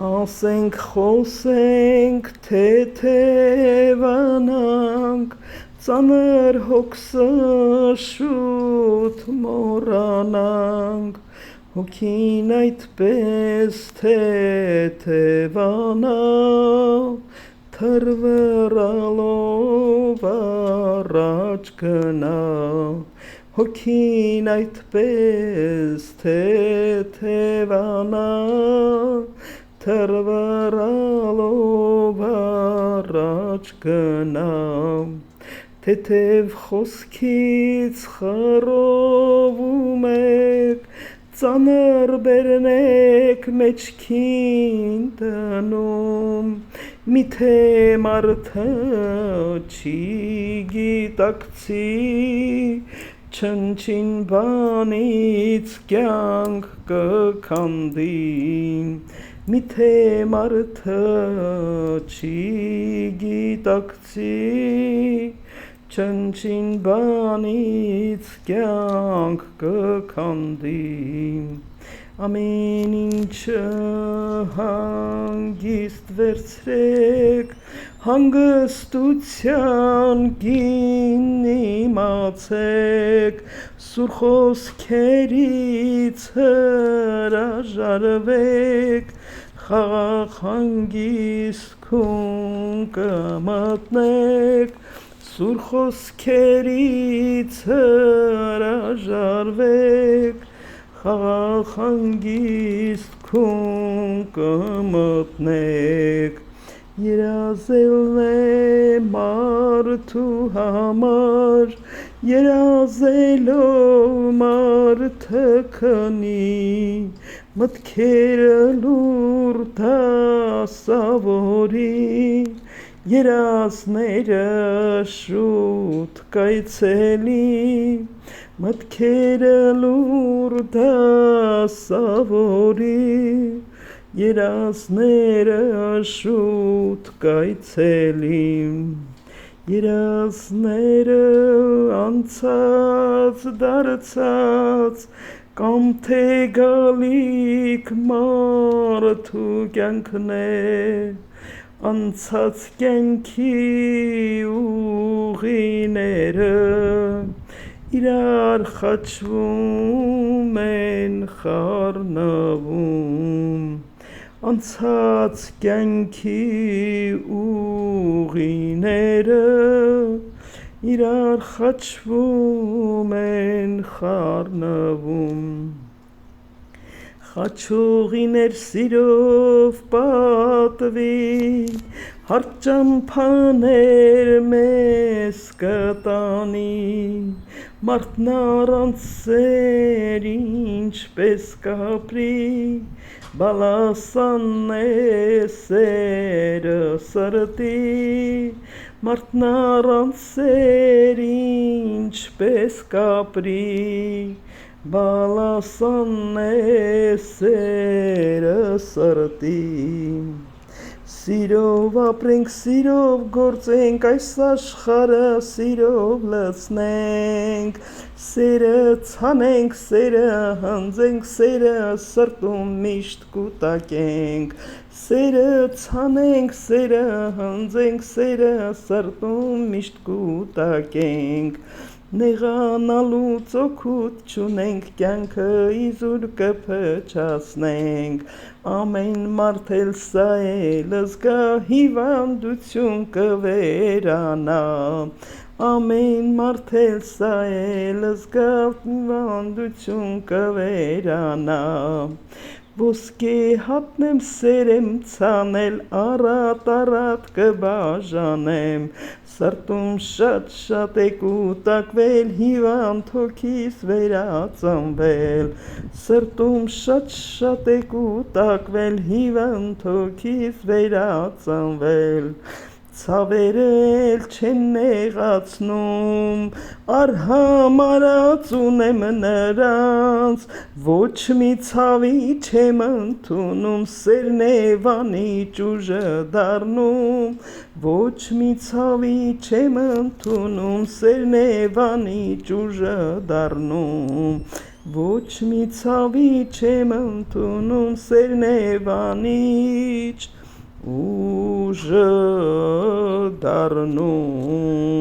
ասենք խոսենք թեթևանանք ծանր հոգսը շուտ մոռանանք հոգին այդպես թեթևանա թրվռալով առաջ գնա հոգին այդպես թեթևանա թրվռալով առաջ գնա թեթև խոսքից խռովում եք ծանր բերնեք մեջքին տնում միթե մարդը չի գիտակցի չնչին բանից կյանք կքանդի միթե մարդը չի գիտակցի չնչին բանից կյանք կքանդի ամեն ինչը հանգիստ վերցրեք հանգստության գին իմացեք սուր խոսքերից հրաժարվեք խաղաղ հանգիստ քուն կմատնեք սուր խոսքերից հրաժարվեք խաղաղ հանգիստ քուն կմատնեք երազելն է մարդու համար երազելով մարդը քնի մտքերը լուր դասավորի երազները շուտ կայցելի մտքերը լուր դասավորի երազները շուտ կայցելի երազները անցած դարձած կամ թե գալիք մարդու կյանքն է անցած կյանքի ուղիները իրար խաչվում են խառնվում անցած կյանքի ուղիները իրար խաչվում են խառնվում խաչողիներ սիրով պատվի հարթ ճամփաներ մեզ կտանի մարդն առանց սեր ինչպես կապրի բալասան է սերը սրտի մարդն առանց սեր ինչպես կապրի բալասան է սերը սրտի սիրով ապրենք սիրով գործենք այս աշխարհը սիրով լցնենք սերը ցանենք սերը հնձենք սերը սրտում միշտ կուտակենք սերը ցանենք սերը հնձենք սերը սրտում միշտ կուտակենք նեղանալուց օգուտ չունենք կյանքը իզուր կփչացնենք ամեն մարդ էլ սա էլ զգա հիվանդություն կվերանա ամեն մարդ էլ սա էլ զգա հիվանդություն կվերանա ոսկե հատնեմ սերեմ ցանել առատ կբաժանեմ սրտում շատ է կուտակվել հիվանդ հոգիս վերածնվել սրտում շատ է կուտակվել հիվանդ հոգիս վերածնվել ցավերը էլ չեն նեղացնում արհամարած ունեմ նրանց ոչ մի ցավի չեմ ընդունում սերն է վանիճ ուժը դառնում ոչ մի ցավի չեմ ընդունում սերն է վանիճ ուժը դառնում ոչ մի ցավի չեմ ընդունում սերն է վանիչ ուժը դառնում